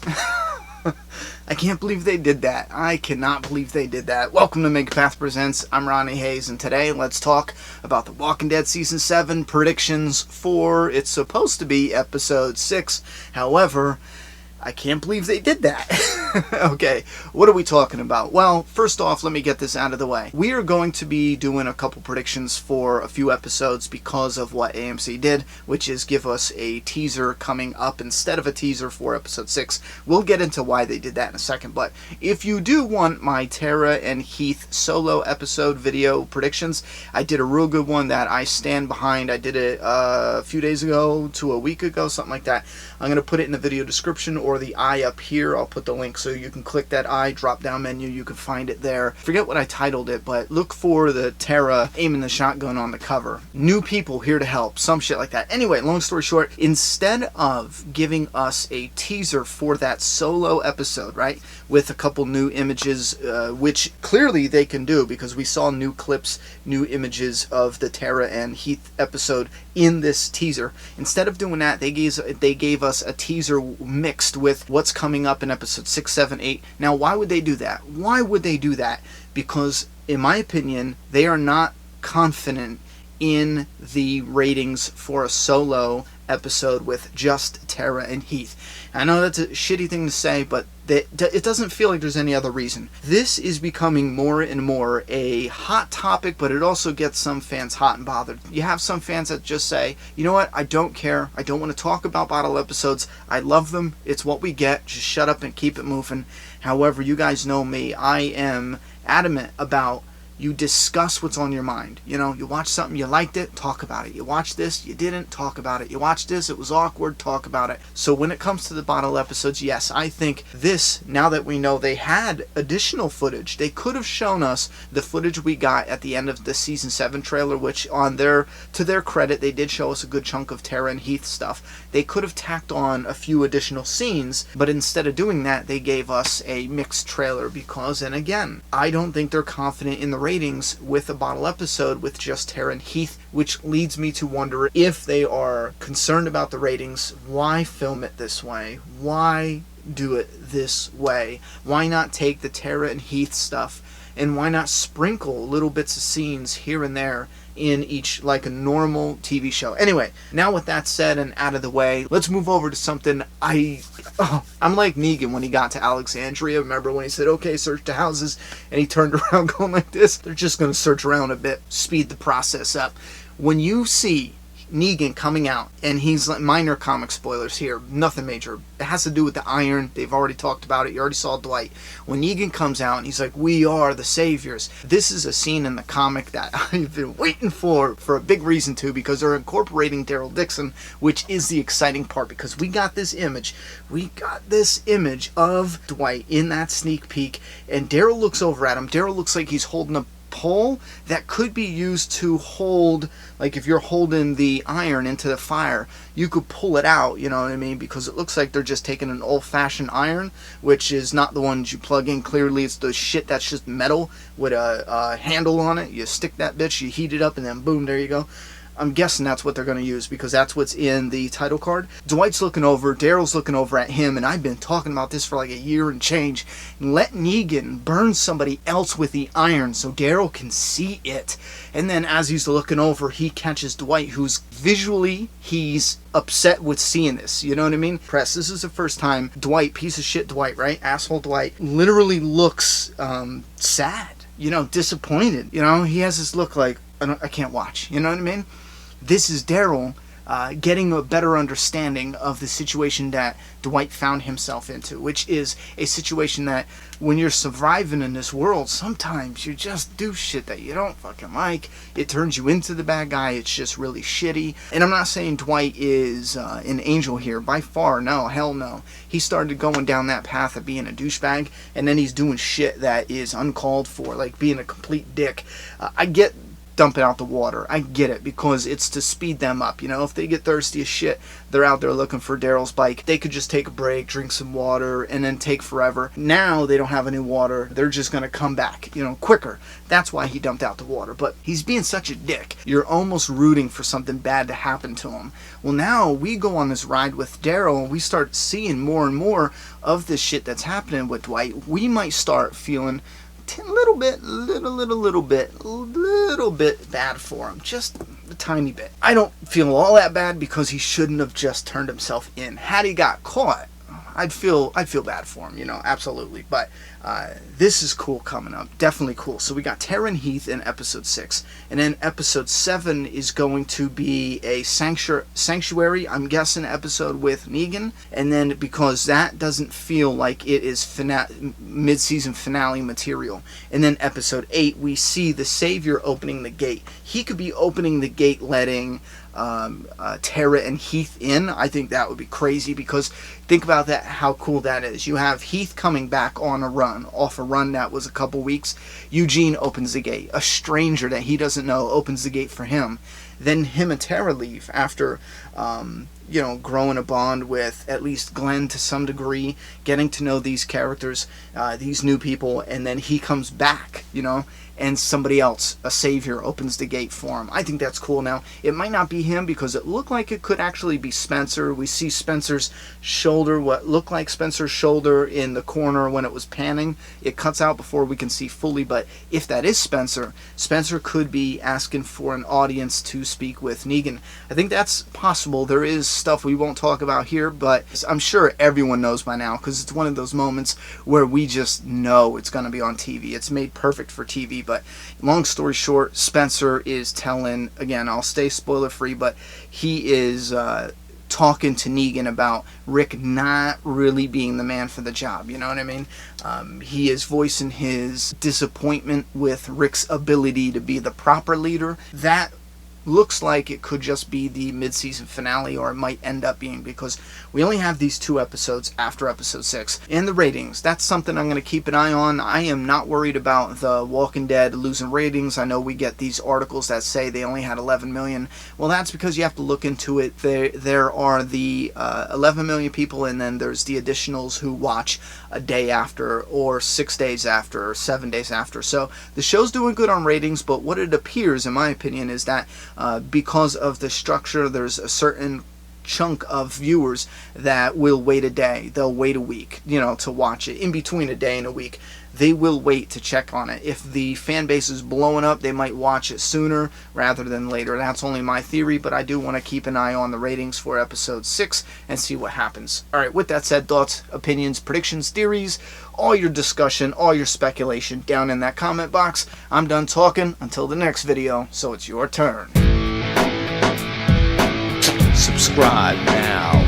I can't believe they did that. I cannot believe they did that. Welcome to Megapath Presents. I'm Ronnie Hayes, and today let's talk about The Walking Dead Season 7 predictions for, it's supposed to be Episode 6. However, I can't believe they did that. Okay, what are we talking about? Well, first off, let me get this out of the way. We are going to be doing a couple predictions for a few episodes because of what AMC did, which is give us a teaser coming up instead of a teaser for Episode 6. We'll get into why they did that in a second, but if you do want my Tara and Heath solo episode video predictions, I did a real good one that I stand behind. I did it a few days ago to a week ago, something like that. I'm going to put it in the video description or the I up here. I'll put the link so you can click that I drop down menu. You can find it there. Forget what I titled it, but look for the Tara aiming the shotgun on the cover. New people here to help. Some shit like that. Anyway, long story short, instead of giving us a teaser for that solo episode, right, with a couple new images, which clearly they can do because we saw new clips, new images of the Tara and Heath episode in this teaser. Instead of doing that, they gave us a teaser mixed with what's coming up in episode 6, 7, 8. Now, why would they do that? Why would they do that? Because, in my opinion, they are not confident in the ratings for a solo episode with just Tara and Heath. I know that's a shitty thing to say, but it doesn't feel like there's any other reason. This is becoming more and more a hot topic, but it also gets some fans hot and bothered. You have some fans that just say, you know what, I don't care. I don't want to talk about bottle episodes. I love them. It's what we get. Just shut up and keep it moving. However, you guys know me. I am adamant about you discuss what's on your mind. You know, you watch something, you liked it, talk about it. You watch this, you didn't, talk about it. You watch this, it was awkward, talk about it. So when it comes to the bottle episodes, yes, I think this, now that we know they had additional footage, they could have shown us the footage we got at the end of the Season 7 trailer, which to their credit, they did show us a good chunk of Tara and Heath stuff. They could have tacked on a few additional scenes, but instead of doing that, they gave us a mixed trailer because, and again, I don't think they're confident in the ratings with a bottle episode with just Tara and Heath, which leads me to wonder if they are concerned about the ratings. Why film it this way? Why do it this way? Why not take the Tara and Heath stuff and why not sprinkle little bits of scenes here and there in each, like a normal TV show? Anyway, now with that said and out of the way, let's move over to something I'm like Negan when he got to Alexandria. Remember when he said, okay, search the houses, and he turned around going like this? They're just going to search around a bit, speed the process up. When you see Negan coming out, and he's like, minor comic spoilers here, nothing major. It has to do with the iron. They've already talked about it. You already saw Dwight. When Negan comes out and he's like, we are the saviors. This is a scene in the comic that I've been waiting for a big reason to, because they're incorporating DARYL Dixon, which is the exciting part, because we got this image. We got this image of Dwight in that sneak peek, and DARYL looks over at him. DARYL looks like he's holding a pole that could be used to hold, like if you're holding the iron into the fire, you could pull it out, you know what I mean? Because it looks like they're just taking an old-fashioned iron, which is not the ones you plug in. Clearly it's the shit that's just metal with a handle on it. You stick that bitch, you heat it up, and then boom, there you go. I'm guessing that's what they're going to use because that's what's in the title card. Dwight's looking over, Daryl's looking over at him, and I've been talking about this for like a year and change. Let Negan burn somebody else with the iron so Daryl can see it. And then as he's looking over, he catches Dwight, who's visually, he's upset with seeing this. You know what I mean? Press, this is the first time Dwight, piece of shit Dwight, right? Asshole Dwight, literally looks sad, you know, disappointed. You know, he has this look like, I can't watch. You know what I mean? This is Daryl getting a better understanding of the situation that Dwight found himself into, which is a situation that when you're surviving in this world, sometimes you just do shit that you don't fucking like. It turns you into the bad guy. It's just really shitty. And I'm not saying Dwight is an angel here. By far, no. Hell no. He started going down that path of being a douchebag, and then he's doing shit that is uncalled for, like being a complete dick. I get dump it out the water. I get it, because it's to speed them up. You know, if they get thirsty as shit, they're out there looking for Daryl's bike. They could just take a break, drink some water, and then take forever. Now they don't have any water. They're just going to come back, you know, quicker. That's why he dumped out the water. But he's being such a dick. You're almost rooting for something bad to happen to him. Well, now we go on this ride with Daryl, and we start seeing more and more of this shit that's happening with Dwight. We might start feeling a little bit bad for him, just a tiny bit. I don't feel all that bad, because he shouldn't have just turned himself in. Had he got caught, I'd feel bad for him, you know, absolutely. But this is cool coming up, definitely cool. So we got Tara and Heath in episode 6, and then episode 7 is going to be a sanctuary, I'm guessing, episode with Negan. And then, because that doesn't feel like it is mid-season finale material, and then episode 8 we see the Savior opening the gate. He could be opening the gate, letting Tara and Heath in. I think that would be crazy, because think about that, how cool that is. You have Heath coming back on a run, off a run that was a couple weeks. Eugene opens the gate. A stranger that he doesn't know opens the gate for him. Then him and Tara leave after, you know, growing a bond with at least Glenn to some degree, getting to know these characters, these new people, and then he comes back, you know, and somebody else, a Savior, opens the gate for him. I think that's cool. Now, it might not be him, because it looked like it could actually be Spencer. We see Spencer's shoulder, what looked like Spencer's shoulder in the corner when it was panning. It cuts out before we can see fully, but if that is Spencer, Spencer could be asking for an audience to speak with Negan. I think that's possible. There is stuff we won't talk about here, but I'm sure everyone knows by now, because it's one of those moments where we just know it's going to be on TV. It's made perfect for TV. But long story short, Spencer is telling, again, I'll stay spoiler free, but he is talking to Negan about Rick not really being the man for the job, you know what I mean? He is voicing his disappointment with Rick's ability to be the proper leader. That looks like it could just be the mid-season finale, or it might end up being, because we only have these 2 episodes after episode 6. And the ratings, that's something I'm going to keep an eye on. I am not worried about The Walking Dead losing ratings. I know we get these articles that say they only had 11 million. Well, that's because you have to look into it. There are the 11 million people, and then there's the additionals who watch a day after, or 6 days after, or 7 days after. So the show's doing good on ratings, but what it appears, in my opinion, is that because of the structure, there's a certain chunk of viewers that will wait a day. They'll wait a week, you know, to watch it. In between a day and a week, they will wait to check on it. If the fan base is blowing up, they might watch it sooner rather than later. That's only my theory, but I do want to keep an eye on the ratings for episode 6 and see what happens. Alright, with that said, thoughts, opinions, predictions, theories, all your discussion, all your speculation down in that comment box. I'm done talking. Until the next video, so it's your turn. Subscribe now.